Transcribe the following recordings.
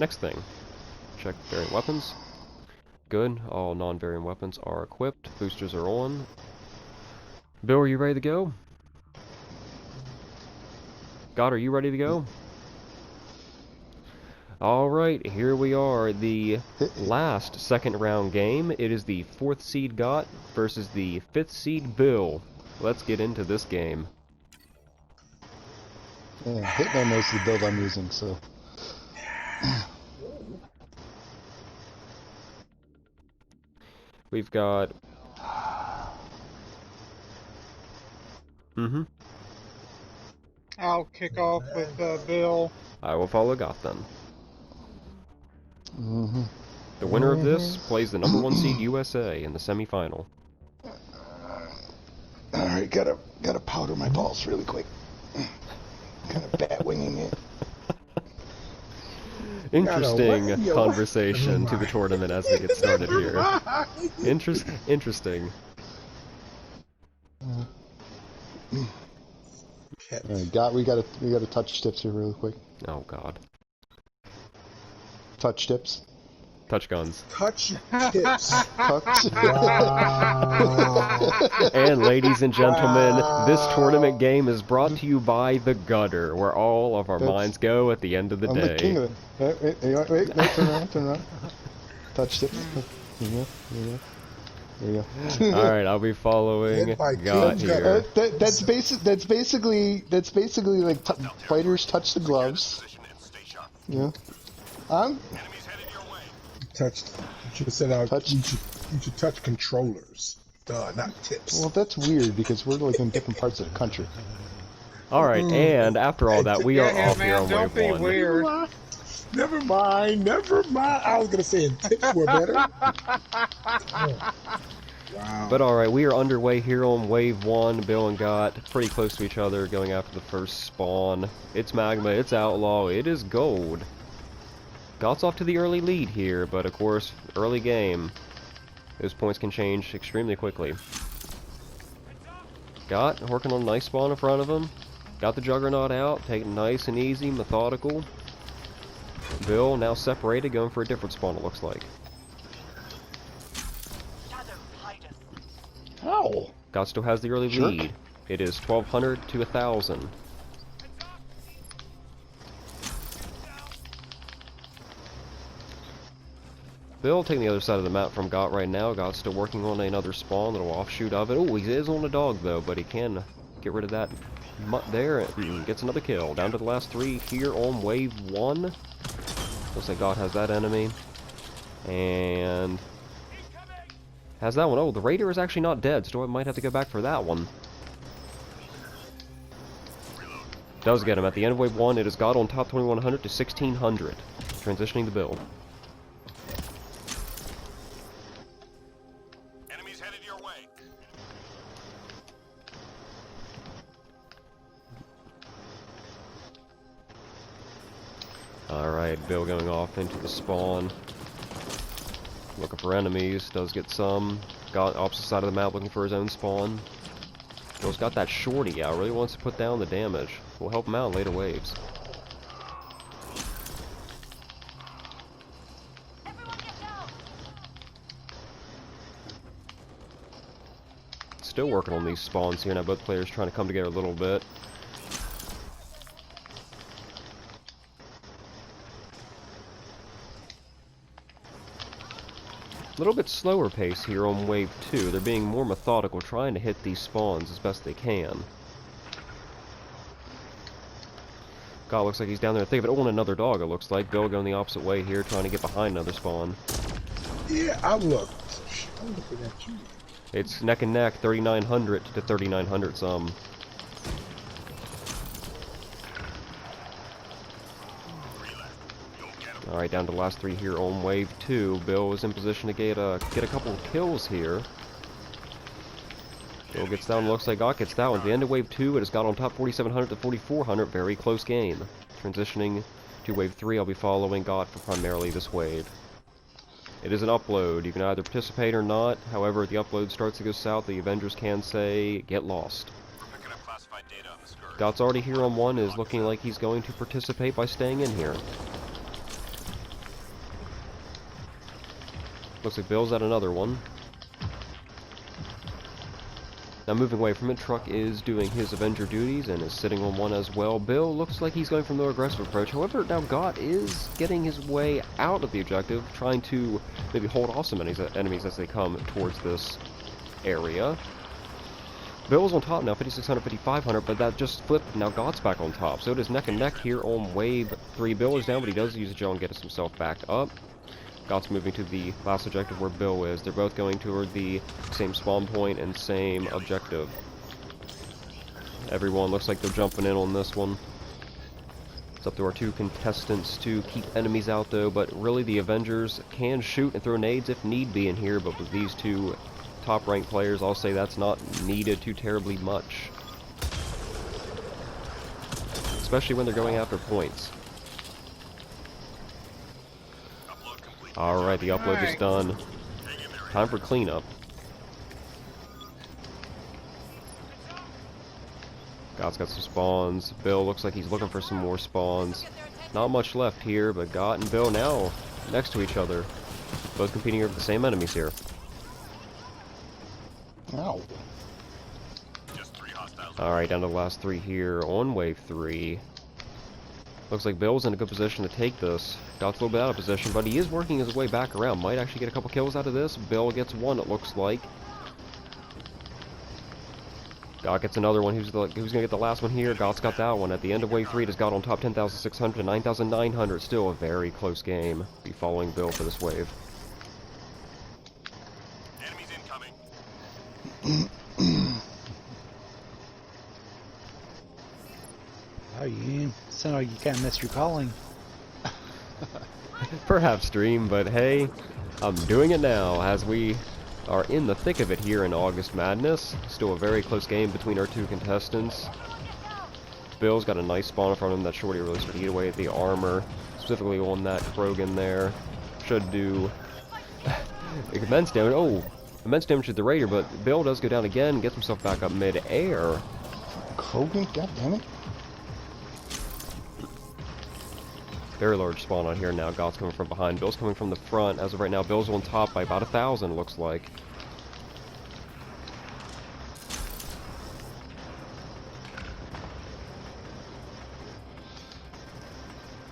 Next thing. Check variant weapons. Good. All non-variant weapons are equipped. Boosters are on. Bill, are you ready to go? God, are you ready to go? Alright, here we are. The last second round game. It is the 4th seed Got versus the 5th seed Bill. Let's get into this game. Yeah, Hitman knows the build I'm using, so... We've got... I'll kick off with Bill. I will follow Got then. The winner of this plays the number 1 seed USA in the semifinal. Alright, gotta powder my balls really quick. Kind of bat winging it. Interesting conversation to the tournament as we get started here. Interesting. Alright, we gotta touch tips here really quick. Oh god. Touch tips. Touch guns. Touch tips. Touch. And ladies and gentlemen, this tournament game is brought to you by The Gutter, where all of our minds go at the end of the I'm day. the king of it. Wait, no, turn around. Touch tips. There you go. Alright, I'll be following Got here. That's basically like fighters touch the gloves. Yeah. Touched. You should have said you should touch controllers. Duh, not tips. Well, that's weird because we're like in different parts of the country. Alright, and after all that, we are off here on Don't be wave 1. weird. Never mind. I was gonna say tips were better. Wow. But alright, we are underway here on wave 1. Bill and Got pretty close to each other, going after the first spawn. It's Magma, it's Outlaw, it is Gold. Got's off to the early lead here, but of course, early game. Those points can change extremely quickly. Got working on a nice spawn in front of him. Got the Juggernaut out, taking nice and easy, methodical. Bill now separated, going for a different spawn it looks like. How? Got still has the early lead. It is 1200 to 1000. Bill taking the other side of the map from Got right now. Got's still working on another spawn, little offshoot of it. Oh, he is on a dog though, but he can get rid of that mutt there and gets another kill. Down to the last 3 here on wave 1. Looks like Got has that enemy. And has that one. Oh, the Raider is actually not dead, so I might have to go back for that one. Does get him. At the end of wave 1, it is Got on top 2100 to 1600. Transitioning the build. Alright, Bill going off into the spawn. Looking for enemies, does get some. Got opposite side of the map looking for his own spawn. Bill's got that shorty out, really wants to put down the damage. We'll help him out in later waves. Still working on these spawns here, now both players trying to come together a little bit. A little bit slower pace here on wave 2. They're being more methodical, trying to hit these spawns as best they can. God, looks like he's down there. Think of it on another dog, it looks like. Bill going the opposite way here, trying to get behind another spawn. Yeah, I'm looking at you. It's neck and neck, 3,900 to 3,900 some. Alright, down to the last 3 here on wave 2. Bill is in position to get a couple of kills here. Bill gets down, looks like Got gets that one. At the end of wave 2, it has got on top 4,700 to 4,400. Very close game. Transitioning to wave 3, I'll be following Got for primarily this wave. It is an upload. You can either participate or not. However, if the upload starts to go south, the Avengers can say, get lost. Got's already here on 1, is looking like he's going to participate by staying in here. Looks like Bill's at another one. Now moving away from it, Truck is doing his Avenger duties and is sitting on one as well. Bill looks like he's going for the more aggressive approach. However, now Gott is getting his way out of the objective, trying to maybe hold off some enemies as they come towards this area. Bill's on top now, 5,600, 5,500, but that just flipped. Now Gott's back on top. So it is neck and neck here on wave 3. Bill is down, but he does use a gel and get himself back up. Gott's moving to the last objective where Bill is. They're both going toward the same spawn point and same objective. Everyone looks like they're jumping in on this one. It's up to our 2 contestants to keep enemies out though, but really the Avengers can shoot and throw nades if need be in here, but with these 2 top ranked players, I'll say that's not needed too terribly much. Especially when they're going after points. Alright, the upload is done. Time for cleanup. Gott's got some spawns. Bill looks like he's looking for some more spawns. Not much left here, but Gott and Bill now next to each other. Both competing over the same enemies here. Ow. Alright, down to the last 3 here on wave 3. Looks like Bill's in a good position to take this. Gott's a little bit out of position, but he is working his way back around. Might actually get a couple kills out of this. Bill gets 1, it looks like. Gott gets another one. Who's going to get the last one here? Gott's got that one. At the end of wave 3, it has Gott on top 10,600 to 9,900. Still a very close game. Be following Bill for this wave. Enemies incoming. Oh, you sound like you can't miss your calling. Perhaps stream, but hey, I'm doing it now as we are in the thick of it here in August Madness. Still a very close game between our 2 contestants. Bill's got a nice spawn in front of him that Shorty really started to eat away at the armor, specifically on that Krogan there. Should do immense damage. Oh, immense damage to the Raider, but Bill does go down again, gets himself back up mid-air. Krogan, goddammit. Very large spawn on here now. Gott's coming from behind. Bill's coming from the front. As of right now, Bill's on top by about 1,000, it looks like.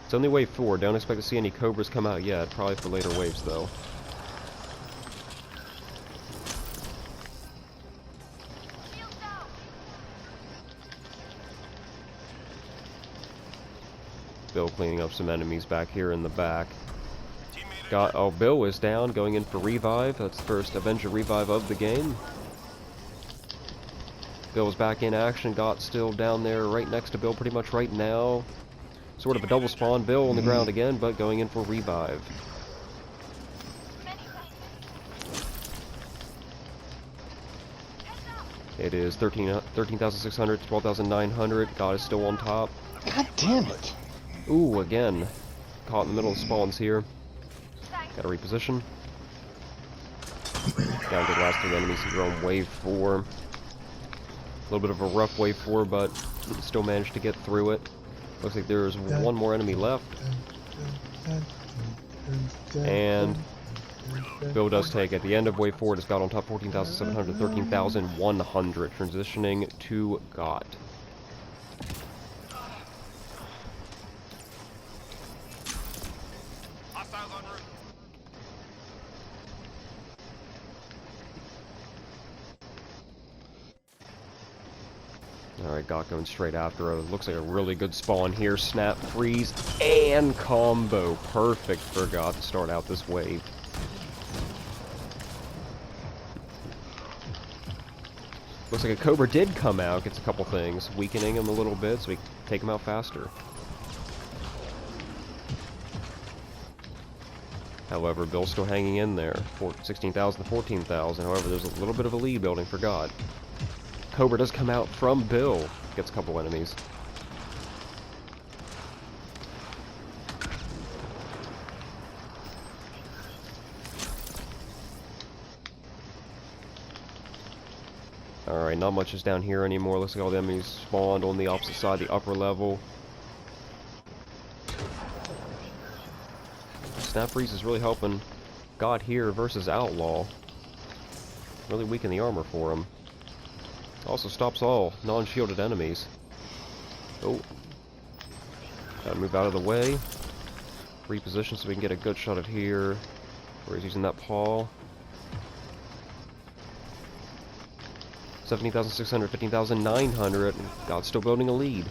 It's only wave 4. Don't expect to see any Cobras come out yet. Probably for later waves, though. Bill cleaning up some enemies back here in the back. Oh, Bill is down, going in for revive. That's the first Avenger revive of the game. Bill's back in action. Gott's still down there right next to Bill pretty much right now. Sort of a double spawn. Bill on the ground again, but going in for revive. It is 13,600 to 12,900. Gott is still on top. God damn it. Ooh, again. Caught in the middle of spawns here. Gotta reposition. Down to the last 3 enemies here on wave 4. A little bit of a rough wave 4, but still managed to get through it. Looks like there's 1 more enemy left. And Bill does take at the end of wave 4. It has got on top 14,700, 13,100. Transitioning to Gott. Hostiles en route. Alright, Gott going straight after it. Looks like a really good spawn here. Snap, freeze, and combo. Perfect for Gott to start out this wave. Looks like a Cobra did come out, gets a couple things, weakening him a little bit so we can take him out faster. However, Bill's still hanging in there. 16,000 to 14,000. However, there's a little bit of a lead building for Gott. Cobra does come out from Bill. Gets a couple enemies. Alright, not much is down here anymore. Looks like all the enemies spawned on the opposite side, the upper level. Snap freeze is really helping got here versus Outlaw. Really weaken the armor for him. Also stops all non-shielded enemies. Oh. Gotta move out of the way. Reposition so we can get a good shot of here. Where he's using that paw. 17,600, 15,900. God's still building a lead.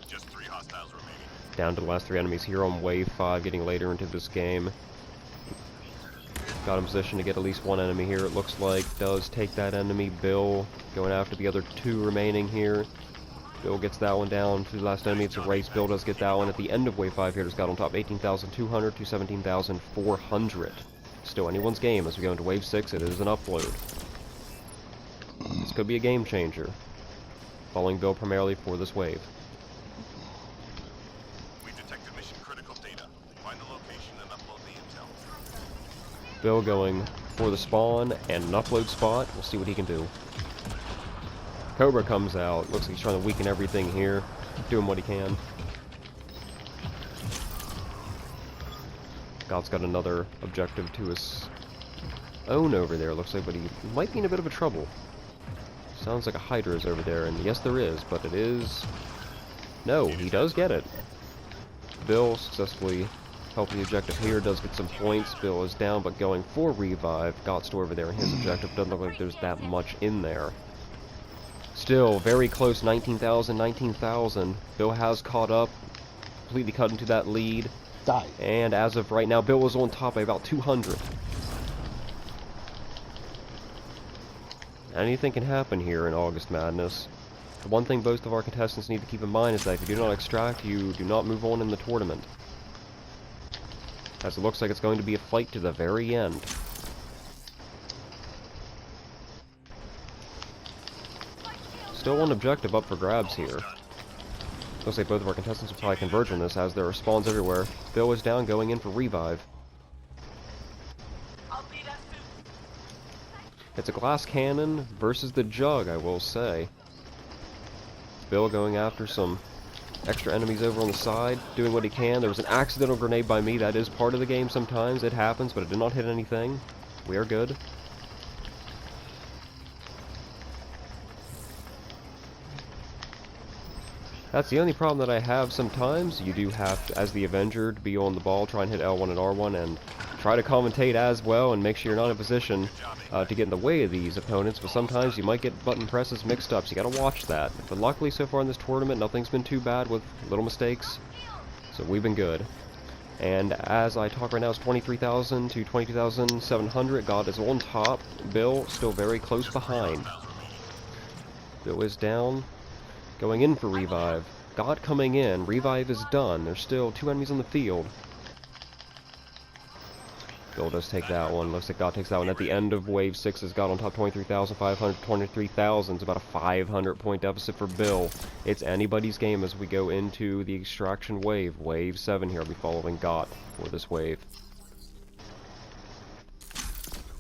Just 3 hostiles remaining. Down to the last 3 enemies here on wave 5, getting later into this game. Got in position to get at least 1 enemy here, it looks like. Does take that enemy. Bill going after the other 2 remaining here. Bill gets that one down to the last enemy. It's a race. Bill does get that one at the end of wave 5 here. Just got on top 18,200 to 17,400. Still anyone's game as we go into wave 6. It is an upload. This could be a game changer. Following Bill primarily for this wave. We detected mission critical data. Find the location and upload the intel. Bill going for the spawn and an upload spot. We'll see what he can do. Cobra comes out. Looks like he's trying to weaken everything here. Doing what he can. God's got another objective to his own over there, looks like, but he might be in a bit of a trouble. Sounds like a Hydra is over there, and yes there is, but it is... No, he does get it. Bill successfully helping the objective here, does get some points. Bill is down, but going for revive. God's still over there, and his objective doesn't look like there's that much in there. Still, very close, 19,000, 19,000. Bill has caught up, completely cut into that lead. Die. And as of right now, Bill is on top by about 200. Anything can happen here in August Madness. The one thing both of our contestants need to keep in mind is that if you do not extract, you do not move on in the tournament. As it looks like it's going to be a fight to the very end. Still one objective up for grabs here. Looks like both of our contestants will probably converge on this as there are spawns everywhere. Bill is down, going in for revive. It's a glass cannon versus the jug, I will say. Bill going after some extra enemies over on the side, doing what he can. There was an accidental grenade by me. That is part of the game sometimes. It happens, but it did not hit anything. We are good. That's the only problem that I have sometimes. You do have to, as the Avenger, to be on the ball, try and hit L1 and R1, and try to commentate as well, and make sure you're not in position to get in the way of these opponents, but sometimes you might get button presses mixed up, so you gotta watch that. But luckily, so far in this tournament, nothing's been too bad with little mistakes, so we've been good. And as I talk right now, it's 23,000 to 22,700. God is on top. Bill still very close behind. Bill is down. Going in for revive. God coming in. Revive is done. There's still 2 enemies on the field. Bill does take that one. Looks like God takes that one. At the end of wave 6 is God on top 23,500, 23,000. It's about a 500 point deficit for Bill. It's anybody's game as we go into the extraction wave. Wave 7 here. I'll be following God for this wave.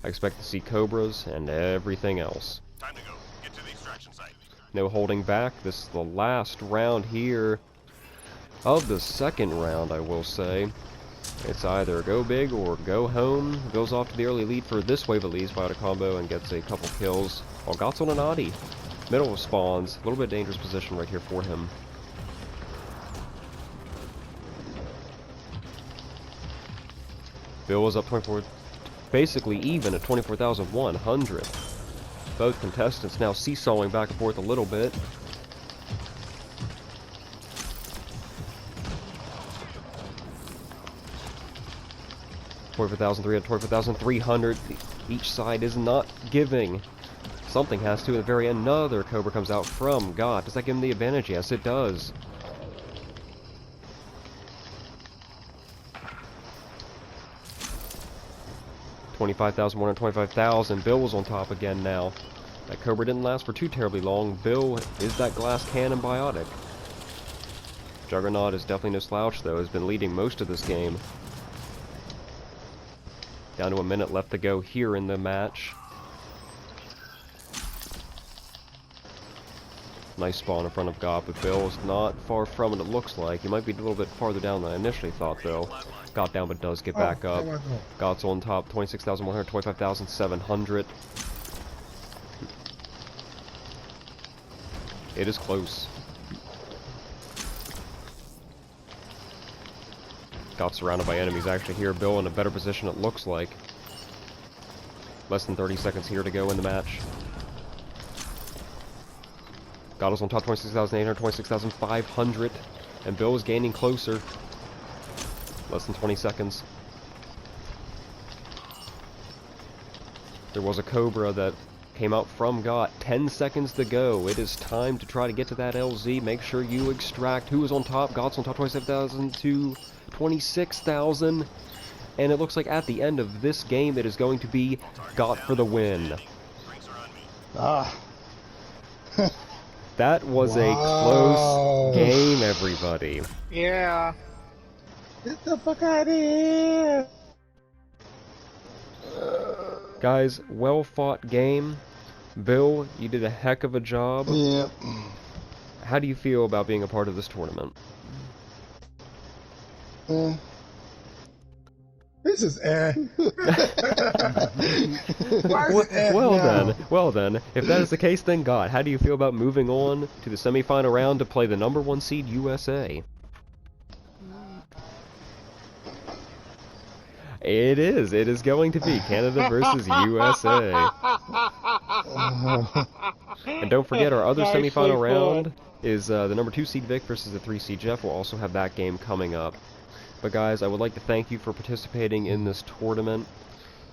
I expect to see Cobras and everything else. Time to go. Get to the extraction site. No holding back. This is the last round here of the second round, I will say. It's either go big or go home. Goes off to the early lead for this wave at least by a combo and gets a couple kills. While Got's on an Audi. Middle of spawns. A little bit dangerous position right here for him. Bill was up 24, basically even at 24,100. Both contestants now seesawing back and forth a little bit. $24,300. Each side is not giving. Something has to at the very end. Another Cobra comes out from God. Does that give him the advantage? Yes, it does. $25,125,000. Bill was on top again now. That Cobra didn't last for too terribly long. Bill is that glass cannon biotic. Juggernaut is definitely no slouch though. Has been leading most of this game. Down to a minute left to go here in the match. Nice spawn in front of Gott, but Bill's not far from it, it looks like. He might be a little bit farther down than I initially thought, though. Gott down, but does get back up. Gott's on top, 26,100, 25,700. It is close. Got surrounded by enemies actually here. Bill in a better position, it looks like. Less than 30 seconds here to go in the match. Got us on top, 26,800, 26,500. And Bill is gaining closer. Less than 20 seconds. There was a Cobra that came out from Gott. 10 seconds to go. It is time to try to get to that LZ. Make sure you extract. Who is on top? Gott's on top, 27,000 to 26,000. And it looks like at the end of this game, it is going to be Gott for the win. Ah. That was a close game, everybody. Yeah. Get the fuck out of here! Guys, well fought game. Bill, you did a heck of a job. Yeah. How do you feel about being a part of this tournament? This is Well then, if that is the case, then Gott, how do you feel about moving on to the semifinal round to play the #1 seed USA? It is going to be Canada versus USA. And don't forget, our other semifinal round is the #2 seed Vic versus the 3 seed Jeff. We'll also have that game coming up. But guys, I would like to thank you for participating in this tournament.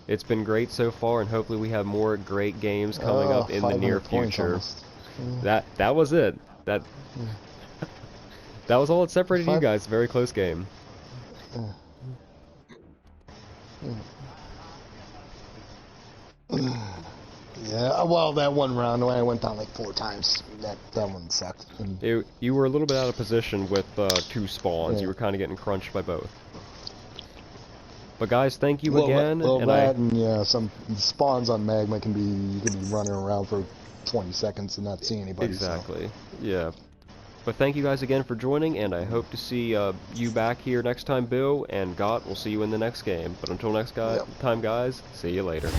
It's been great so far, and hopefully we have more great games coming up in the near future. That was it. That was all that separated you guys. Very close game. Yeah, well, that one round, I went down like 4 times. That one sucked. You were a little bit out of position with 2 spawns. Yeah. You were kind of getting crunched by both. But guys, thank you again. And some spawns on magma can be, you can be running around for 20 seconds and not see anybody. Exactly. So. Yeah. But thank you guys again for joining, and I hope to see you back here next time, Bill, and Gott. We'll see you in the next game. But until next time, guys, see you later.